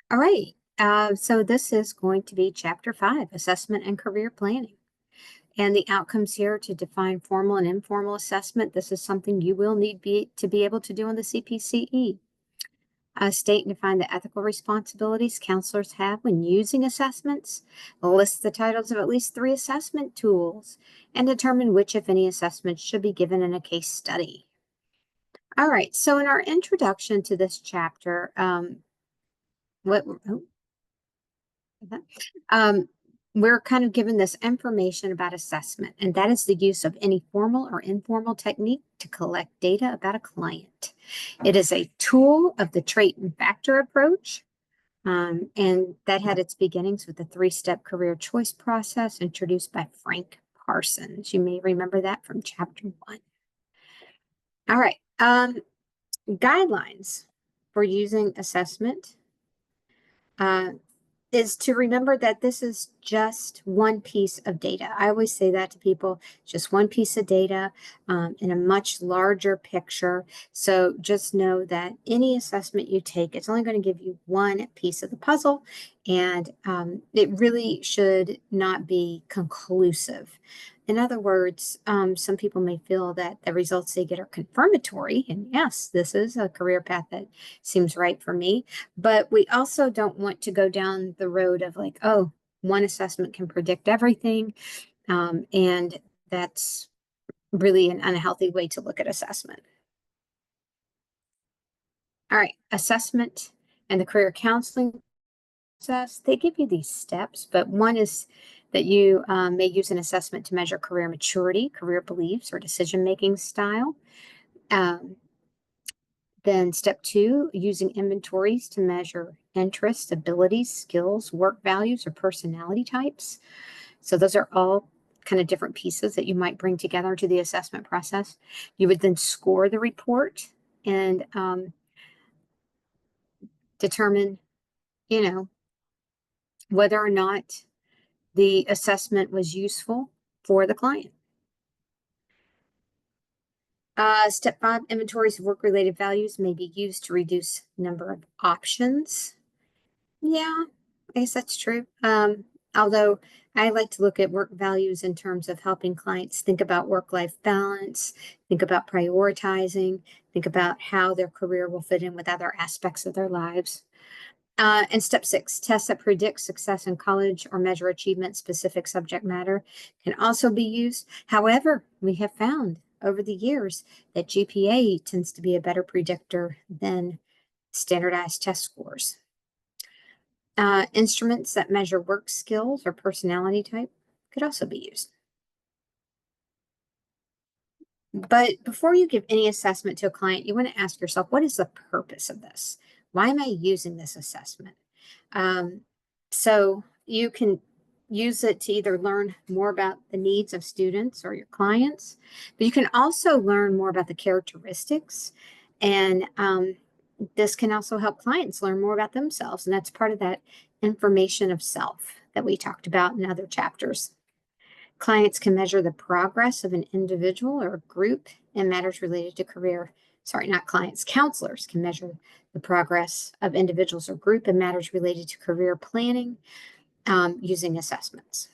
All right. So this is going to be Chapter 5, Assessment and Career Planning. And the outcomes here to define formal and informal assessment. This is something you will need to be able to do on the CPCE. State and define the ethical responsibilities counselors have when using assessments. List the titles of at least 3 assessment tools and determine which, if any, assessments should be given in a case study. All right. So in our introduction to this chapter, Um, we're kind of given this information about assessment, and that is the use of any formal or informal technique to collect data about a client. It is a tool of the trait and factor approach, and that had its beginnings with the 3-step career choice process introduced by Frank Parsons. You may remember that from chapter 1. All right, guidelines for using assessment. Is to remember that this is just one piece of data. I always say that to people, just one piece of data in a much larger picture. So just know that any assessment you take, it's only going to give you one piece of the puzzle, and it really should not be conclusive. In other words, some people may feel that the results they get are confirmatory, and yes, this is a career path that seems right for me. But we also don't want to go down the road of like, oh, one assessment can predict everything. And that's really an unhealthy way to look at assessment. All right, assessment and the career counseling process, they give you these steps, but one is that you may use an assessment to measure career maturity, career beliefs, or decision-making style. Then step 2, using inventories to measure interests, abilities, skills, work values, or personality types. So those are all kind of different pieces that you might bring together to the assessment process. You would then score the report and determine, whether or not the assessment was useful for the client. Step 5, inventories of work-related values may be used to reduce number of options. Yeah, I guess that's true. Although I like to look at work values in terms of helping clients think about work-life balance, think about prioritizing, think about how their career will fit in with other aspects of their lives. And step 6, tests that predict success in college or measure achievement specific subject matter can also be used. However, we have found over the years that GPA tends to be a better predictor than standardized test scores. Instruments that measure work skills or personality type could also be used. But before you give any assessment to a client, you want to ask yourself, what is the purpose of this? Why am I using this assessment? So you can use it to either learn more about the needs of students or your clients, but you can also learn more about the characteristics, and this can also help clients learn more about themselves, and that's part of that information of self that we talked about in other chapters. Clients can measure the progress of an individual or a group in matters related to career. Sorry, not clients. Counselors can measure the progress of individuals or group in matters related to career planning using assessments.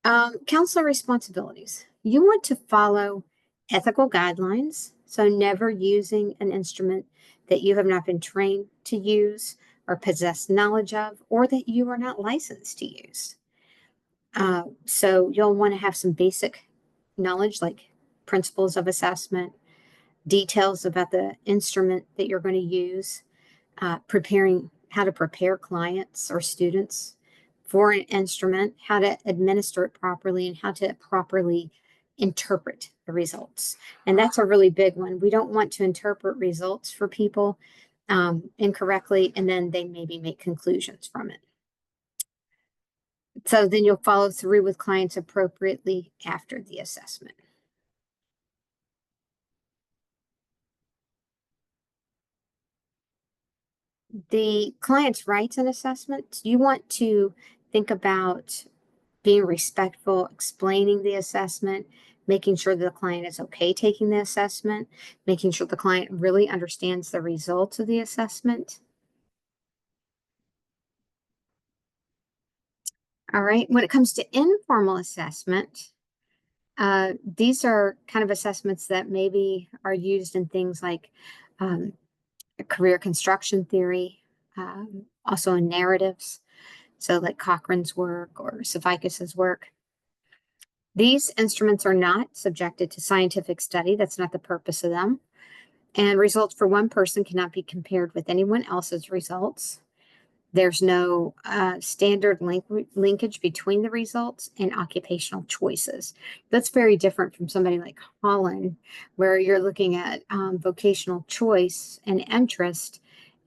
Counselor responsibilities. You want to follow ethical guidelines, so never using an instrument that you have not been trained to use or possess knowledge of, or that you are not licensed to use. So you'll want to have some basic knowledge like principles of assessment, details about the instrument that you're going to use, preparing how to prepare clients or students for an instrument, how to administer it properly, and how to properly interpret the results. And that's a really big one. We don't want to interpret results for people incorrectly, and then they maybe make conclusions from it. So then you'll follow through with clients appropriately after the assessment. The client's rights and assessment, you want to think about being respectful, explaining the assessment, making sure that the client is okay taking the assessment, making sure the client really understands the results of the assessment. All right, when it comes to informal assessment, these are kind of assessments that maybe are used in things like career construction theory, also in narratives. So like Cochrane's work or Savicus's work. These instruments are not subjected to scientific study. That's not the purpose of them. And results for one person cannot be compared with anyone else's results. There's no standard linkage between the results and occupational choices. That's very different from somebody like Holland, where you're looking at vocational choice and interest,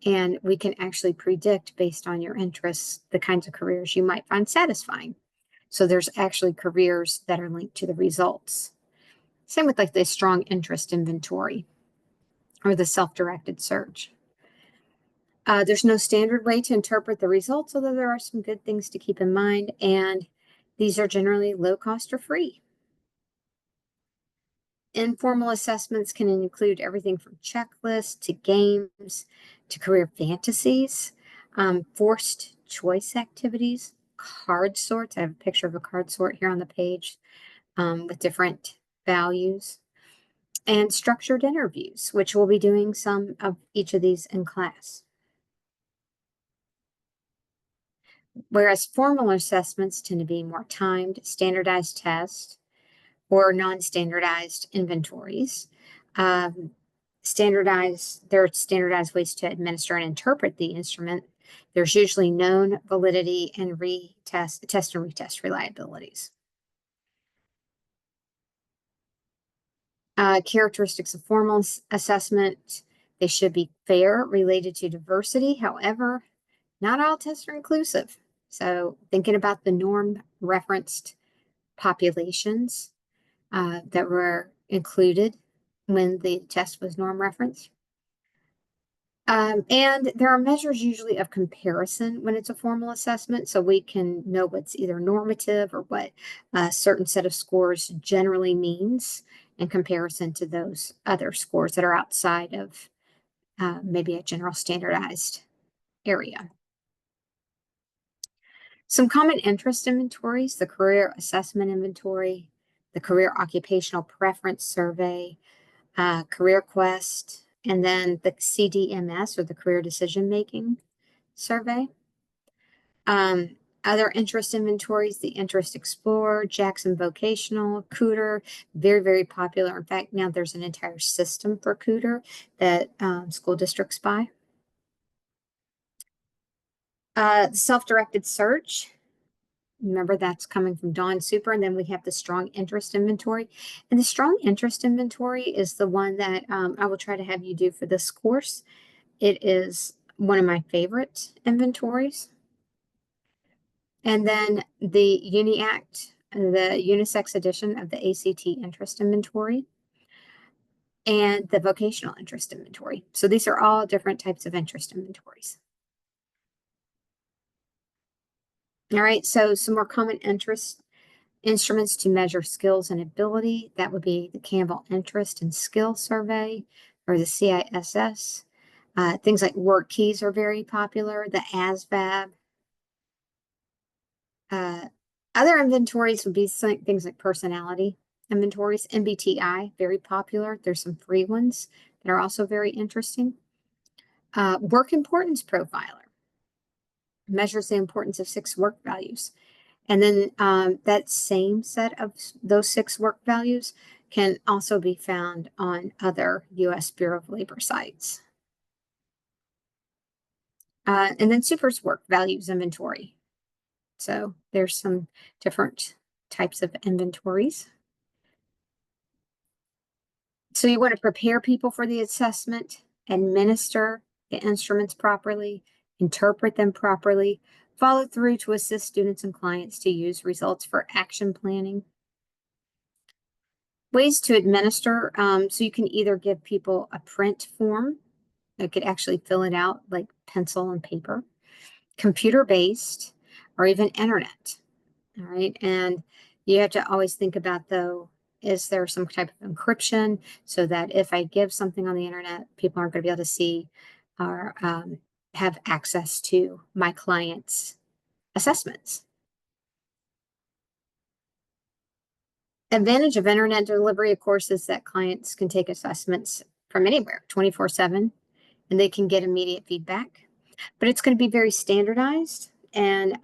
and we can actually predict based on your interests the kinds of careers you might find satisfying. So there's actually careers that are linked to the results. Same with like the strong interest inventory or the self-directed search. There's no standard way to interpret the results, although there are some good things to keep in mind, and these are generally low cost or free. Informal assessments can include everything from checklists to games to career fantasies, forced choice activities, card sorts. I have a picture of a card sort here on the page with different values, and structured interviews, which we'll be doing some of each of these in class. Whereas formal assessments tend to be more timed, standardized tests, or non-standardized inventories. There are standardized ways to administer and interpret the instrument. There's usually known validity and test and retest reliabilities. Characteristics of formal assessment: they should be fair, related to diversity. However, not all tests are inclusive. So thinking about the norm referenced populations that were included when the test was norm referenced. And there are measures usually of comparison when it's a formal assessment, so we can know what's either normative or what a certain set of scores generally means in comparison to those other scores that are outside of maybe a general standardized area. Some common interest inventories: the career assessment inventory, the career occupational preference survey, Career Quest, and then the CDMS, or the Career Decision Making Survey. Other interest inventories: the Interest Explorer, Jackson Vocational, Cooter, very, very popular. In fact, now there's an entire system for Cooter that school districts buy. Self-directed search. Remember, that's coming from Dawn Super. And then we have the strong interest inventory. And the strong interest inventory is the one that I will try to have you do for this course. It is one of my favorite inventories. And then the UniAct, the unisex edition of the ACT interest inventory, and the vocational interest inventory. So these are all different types of interest inventories. All right, so some more common interest instruments to measure skills and ability. That would be the Campbell Interest and Skill Survey, or the CISS. Things like work keys are very popular, the ASVAB. Other inventories would be things like personality inventories. MBTI, very popular. There's some free ones that are also very interesting. Work importance profiler measures the importance of 6 work values. And then that same set of those 6 work values can also be found on other U.S. Bureau of Labor sites. And then Super's work values inventory. So there's some different types of inventories. So you want to prepare people for the assessment, administer the instruments properly, interpret them properly, follow through to assist students and clients to use results for action planning. Ways to administer, so you can either give people a print form, they could actually fill it out like pencil and paper, computer-based, or even internet. All right, and you have to always think about, though, is there some type of encryption so that if I give something on the internet, people aren't going to be able to see or have access to my client's assessments? Advantage of internet delivery, of course, is that clients can take assessments from anywhere 24/7 and they can get immediate feedback. But it's going to be very standardized and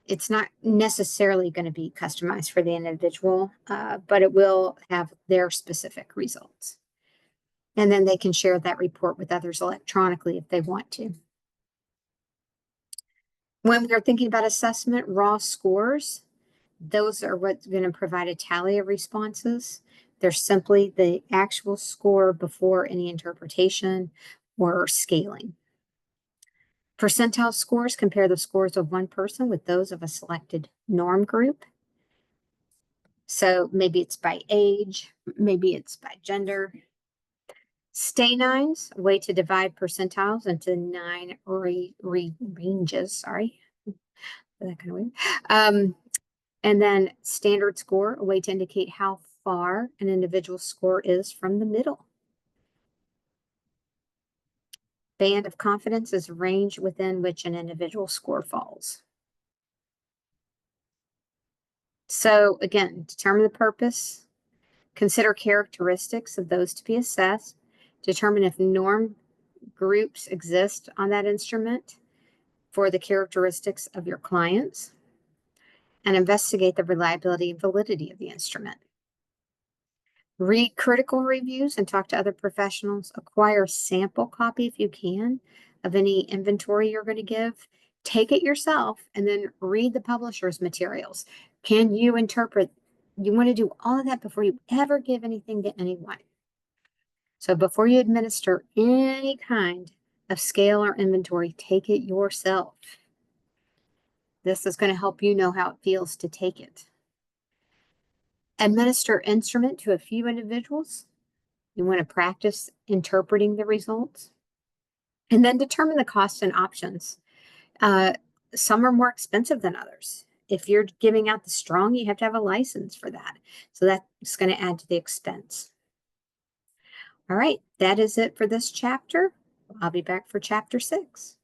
it's not necessarily going to be customized for the individual, but it will have their specific results. And then they can share that report with others electronically if they want to. When we're thinking about assessment, raw scores, those are what's going to provide a tally of responses. They're simply the actual score before any interpretation or scaling. Percentile scores compare the scores of one person with those of a selected norm group. So maybe it's by age, maybe it's by gender. Stanines, a way to divide percentiles into 9 ranges, sorry. That kind of weird. And then standard score, a way to indicate how far an individual score is from the middle. Band of confidence is a range within which an individual score falls. So again, determine the purpose, consider characteristics of those to be assessed, determine if norm groups exist on that instrument for the characteristics of your clients, and investigate the reliability and validity of the instrument. Read critical reviews and talk to other professionals. Acquire a sample copy if you can of any inventory you're going to give. Take it yourself and then read the publisher's materials. Can you interpret? You want to do all of that before you ever give anything to anyone. So before you administer any kind of scale or inventory, take it yourself. This is going to help you know how it feels to take it. Administer instrument to a few individuals. You want to practice interpreting the results. And then determine the costs and options. Some are more expensive than others. If you're giving out the strong, you have to have a license for that. So that's going to add to the expense. All right, that is it for this chapter. I'll be back for chapter 6.